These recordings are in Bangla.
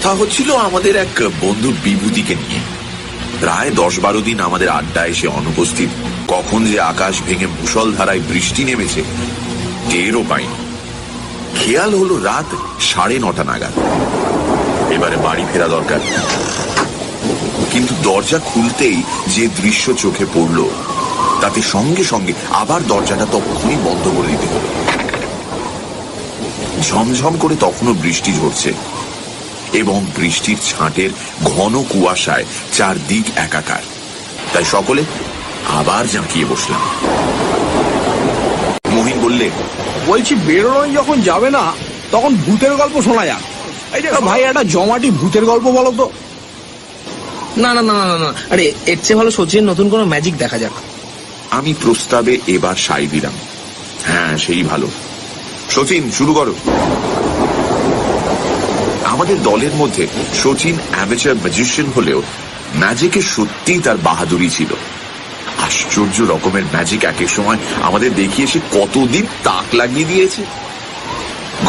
কথা হচ্ছিল আমাদের এক বন্ধু বিভূতিকে নিয়ে। প্রায় 10-12 দিন আমাদের আড্ডায় এসে অনুপস্থিত। কখন যে আকাশ ভেঙে মুষলধারায় বৃষ্টি নেমেছে টেরও পাইনি। খেয়াল হলো রাত 9:30 নাগাদ। এবারে বাড়ি ফেরা দরকার, কিন্তু দরজা খুলতেই যে দৃশ্য চোখে পড়ল তাতে সঙ্গে সঙ্গে আবার দরজাটা তখনই বন্ধ করে দিতে হলো। ঝমঝম করে তখনও বৃষ্টি ঝরছে এবং বৃষ্টির ছাঁটের ঘন কুয়াশায় চারদিক একাকার। তাই সকলে আবার জাঁকিয়ে বসলাম। মহিন বললে, বলছি বেরোনোই যখন যাবে না তখন ভূতের গল্প শোনা যাক। ভাই একটা জমাটি ভূতের গল্প বলো তো। না না না না না, আরে এর চেয়ে ভালো সচিন নতুন কোনো ম্যাজিক দেখা যাক। আমি প্রস্তাবে এবার সাই দিলাম। হ্যাঁ, সেই ভালো। সচিন, শুরু করো। আমাদের দলের মধ্যে সচিন অ্যামেচার ম্যাজিশিয়ান হলেও ম্যাজিকে সত্যিই তার বাহাদুরি ছিল। আশ্চর্য রকমের ম্যাজিক এক এক সময় আমাদের দেখিয়ে সে কতদিন তাক লাগিয়ে দিয়েছে।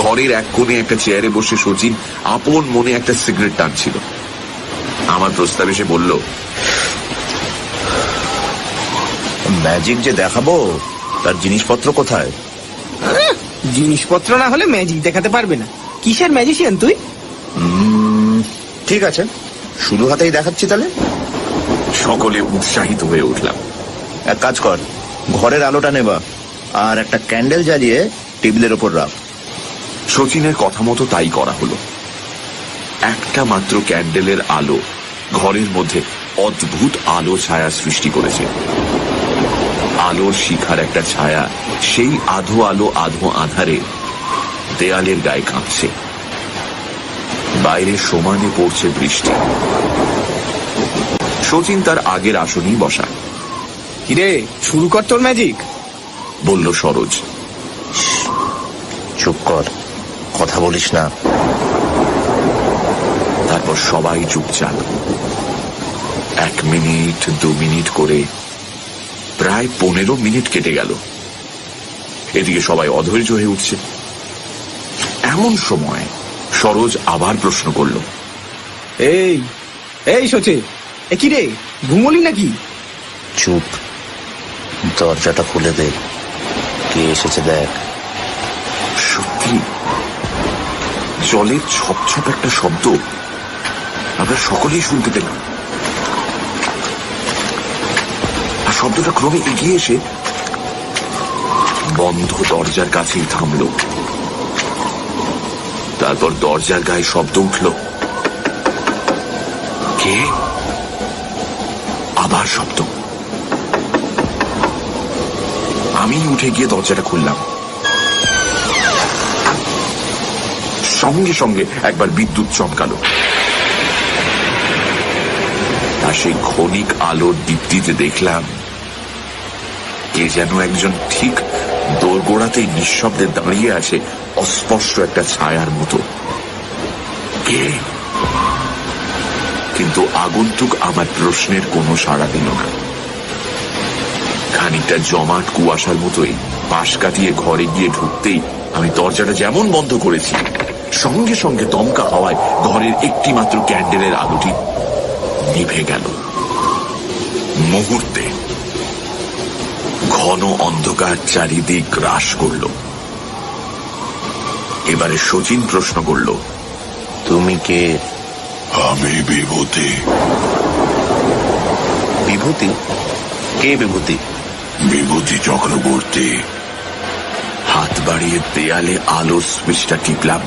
ঘরের এক কোণে একটা চেয়ারে বসে সচিন আপন মনে একটা সিগারেট টানছিল। আমার প্রস্তাবে সে বলল, ম্যাজিক যে দেখাবো তার জিনিসপত্র কোথায়? জিনিসপত্র না হলে ম্যাজিক দেখাতে পারবে না। কিসের ম্যাজিশিয়ান তুই? ঠিক আছে, শুধু হাতেই দেখাচ্ছি তাহলে। সকলে উৎসাহিত হয়ে উঠলাম। এক কাজ কর, ঘরের আলোটা নেবা আর একটা ক্যান্ডেল জ্বালিয়ে টেবিলের ওপর রাখ। সচিনের কথা মতো তাই করা হলো। একটা মাত্র ক্যান্ডেলের আলো ঘরের মধ্যে অদ্ভুত আলো ছায়া সৃষ্টি করেছে। আলোর শিখার একটা ছায়া সেই আধো আলো আধো আধারে দেয়ালের গায়ে কাঁপছে। বাইরে সমানে পড়ছে বৃষ্টি। সচিন তার আগের আসনেই বসা। কিরে, শুরু কর তোর ম্যাজিক, বলল সরোজ। চুপ কর, কথা বলিস না। তারপর সবাই চুপচাপ। 1 মিনিট 2 মিনিট করে প্রায় 15 মিনিট কেটে গেল। এদিকে সবাই অধৈর্য হয়ে উঠছে। এমন সময় সরোজ আবার প্রশ্ন করল, এই এই সচে, এ কি রে, ঘুমলি নাকি? চুপ, দরজাটা খুলে দে, কে এসেছে দেখ। সত্যি জলের ছপছপ একটা শব্দ আমরা সকলেই শুনতে পেলাম। আর শব্দটা ক্রমে এগিয়ে এসে বন্ধ দরজার কাছেই থামল। তারপর দরজার গায়ে শব্দ উঠল, কে? আবার শব্দ। আমি উঠে গিয়ে দরজাটা খুললাম। সঙ্গে সঙ্গে একবার বিদ্যুৎ চমকালো। আর সেই ক্ষণিক আলোর দীপ্তিতে দেখলাম কে যেন একজন ঠিক দোরগোড়াতেই নিঃশব্দে দাঁড়িয়ে আছে, অস্পষ্ট একটা ছায়ার মতো। কে? কিন্তু আগন্তুক আমার প্রশ্নের কোনো সাড়া দিল না। খানিকটা জমাট কুয়াশার মতোই পাশ কাটিয়ে ঘরে গিয়ে ঢুকতেই আমি দরজাটা যেমন বন্ধ করেছি, সঙ্গে সঙ্গে দমকা হওয়ায় ঘরের একটি মাত্র ক্যান্ডেলের আলোটি নিভে গেল। মুহূর্তে ঘন অন্ধকার চারিদিক গ্রাস করল। এবারে সচিন প্রশ্ন করল, তুমি কে? আমি বিভূতি। বিভূতি? কে বিভূতি? বিভূতি চক্রবর্তী। হাত বাড়িয়ে দেয়ালে আলোর সুইচটা টিপলাম।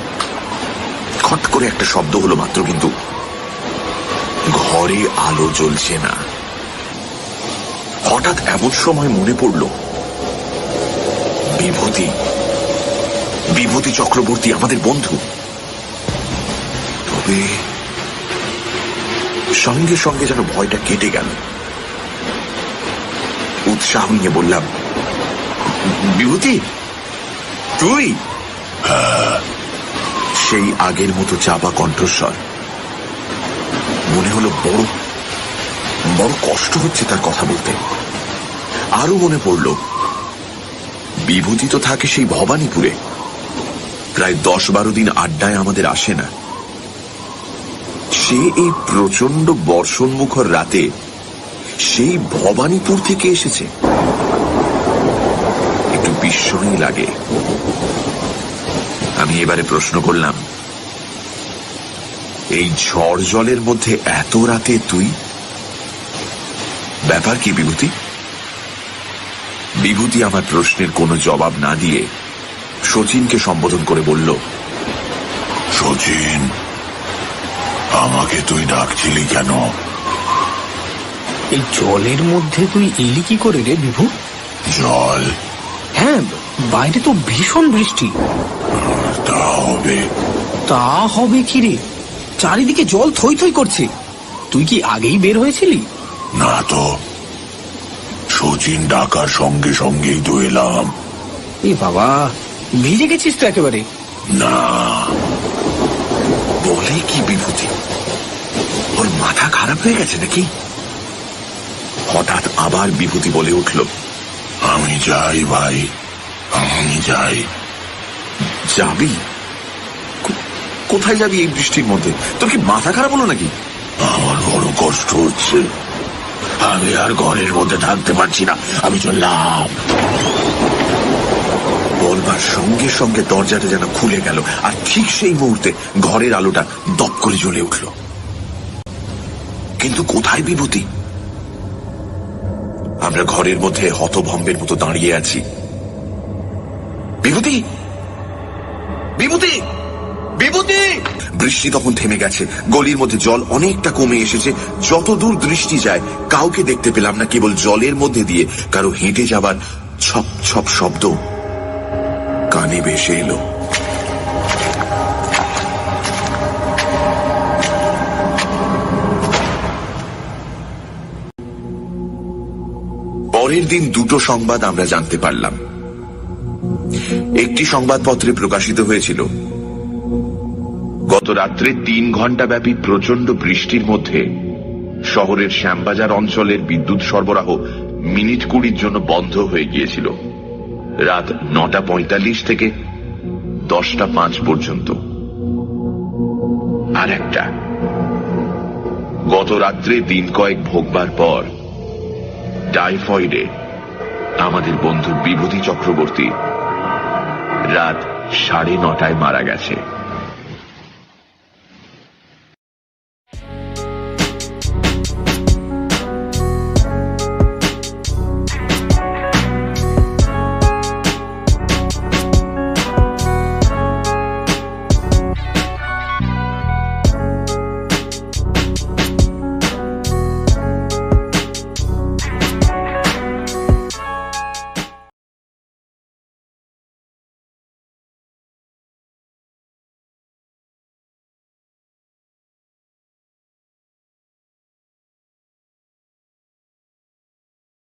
খট করে একটা শব্দ হলো মাত্র, কিন্তু ঘরে আলো জ্বলছে না। হঠাৎ এমন সময় মনে পড়ল বিভূতি, বিভূতি চক্রবর্তী আমাদের বন্ধু। তবে সঙ্গে সঙ্গে যেন ভয়টা কেটে গেল। উৎসাহ নিয়ে বললাম, বিভূতি তুই? সেই আগের মতো চাপা কণ্ঠস্বর। মনে হলো বড় বড় কষ্ট হচ্ছে তার কথা বলতে। আরো মনে পড়ল বিভূতি তো থাকে সেই ভবানীপুরে, প্রায় 10-12 দিন আড্ডায় আমাদের আসে না। সে এই প্রচন্ড বর্ষণমুখর রাতে সেই ভবানীপুর থেকে এসেছে। একটু বিস্ময়ই লাগে। আমি এবারে প্রশ্ন করলাম, এই ঝড় জলের মধ্যে এত রাতে তুই? ব্যাপার কি বিভূতি? বিভূতি আমার প্রশ্নের কোনো জবাব না দিয়ে শচীনকে সম্বোধন করে বলল, শচীন, আমাকে তুই ডাকছিলি কেন? এই জলের মধ্যে তুই এলি কি করে রে বিভু? জল? হ্যাঁ, বাইরে তো ভীষণ বৃষ্টি। তা হবে। তা হবে কি রে, চারিদিকে জল থই থই করছে। তুই কি আগেই বের হয়েছিলি? না তো, শচীন ডাকার সঙ্গে সঙ্গেই তো এলাম। এ বাবা, ভিজে গেছিস তো একেবারে? না। বলে কি বিভূতি? ওর মাথা খারাপ হয়ে গেছে নাকি? হঠাৎ আবার বিভূতি বলে উঠল, আমি যাই ভাই, আমি যাই। যাবি? কোথায় যাবি এই বৃষ্টির মধ্যে? তোর কি মাথা খারাপ হলো নাকি? আমার বড় কষ্ট হচ্ছে, আমি আর ঘরের মধ্যে থাকতে পারছি না, আমি চললাম। বলবার সঙ্গে সঙ্গে দরজাটা যেন খুলে গেল, আর ঠিক সেই মুহূর্তে ঘরের আলোটা দপ করে জ্বলে উঠল। কিন্তু কোথায় বিভূতি? আমরা ঘরের মধ্যে হতভম্বের মতো দাঁড়িয়ে আছি। বিভূতি! বিভূতি! বিভূতি! বৃষ্টি তখন থেমে গেছে, গলির মধ্যে জল অনেকটা কমে এসেছে। যতদূর দৃষ্টি যায় কাউকে দেখতে পেলাম না, কেবল জলের মধ্যে দিয়ে কারো হেঁটে যাবার ছপ ছপ শব্দ কানে ভেসে এলো। পরের দিন দুটো সংবাদ আমরা জানতে পারলাম। একটি সংবাদপত্রে প্রকাশিত হয়েছিল, গত রাত্রে 3 ঘন্টা ব্যাপী প্রচন্ড বৃষ্টির মধ্যে শহরের শ্যামবাজার অঞ্চলের বিদ্যুৎ সরবরাহ মিনিট 20 জন্য বন্ধ হয়ে গিয়েছিল, রাত 9:45 থেকে 10:05 পর্যন্ত। আর একটা, গত রাত্রে দিন কয়েক ভোগবার পর টাইফয়েডে আমাদের বন্ধু বিভূতি চক্রবর্তী রাত 9:30 মারা গেছে।